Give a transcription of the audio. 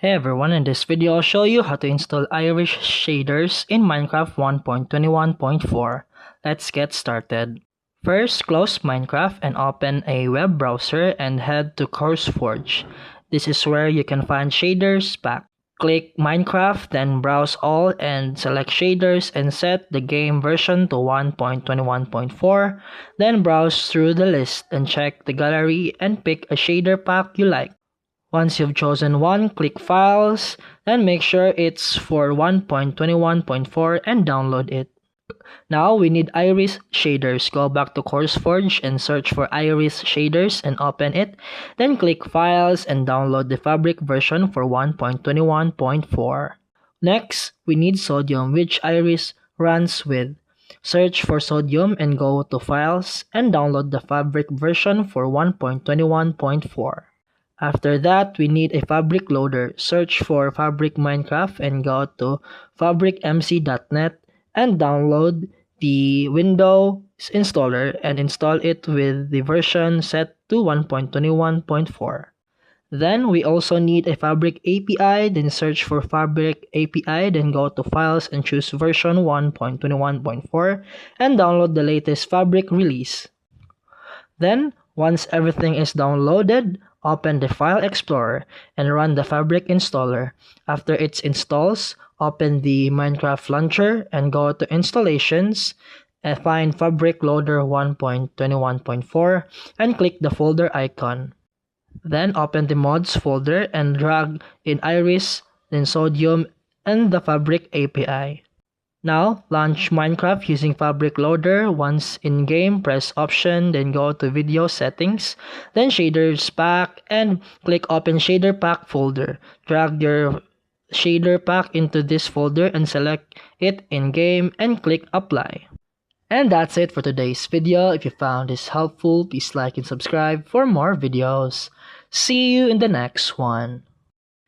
Hey everyone, in this video I'll show you how to install Irish shaders in Minecraft 1.21.4. Let's get started. First, close Minecraft and open a web browser and head to CourseForge. This is where you can find shaders pack. Click Minecraft, then browse all and select shaders and set the game version to 1.21.4. Then browse through the list and check the gallery and pick a shader pack you like. Once you've chosen one, click Files, then make sure it's for 1.21.4 and download it. Now we need Iris shaders. Go back to CourseForge and search for Iris shaders and open it. Then click Files and download the Fabric version for 1.21.4. Next, we need Sodium, which Iris runs with. Search for Sodium and go to Files and download the Fabric version for 1.21.4. After that, we need a Fabric loader. Search for Fabric Minecraft and go to fabricmc.net and download the Windows installer and install it with the version set to 1.21.4. Then we also need a Fabric API, then search for Fabric API, then go to Files and choose version 1.21.4 and download the latest Fabric release. Then, once everything is downloaded, open the File Explorer and run the Fabric installer. After it installs, open the Minecraft launcher and go to Installations and find Fabric Loader 1.21.4 and click the folder icon. Then open the Mods folder and drag in Iris, then Sodium, and the Fabric API. Now, launch Minecraft using Fabric Loader. Once in-game, press Option, then go to Video Settings, then Shaders Pack, and click Open Shader Pack folder. Drag your shader pack into this folder and select it in-game and click Apply. And that's it for today's video. If you found this helpful, please like and subscribe for more videos. See you in the next one.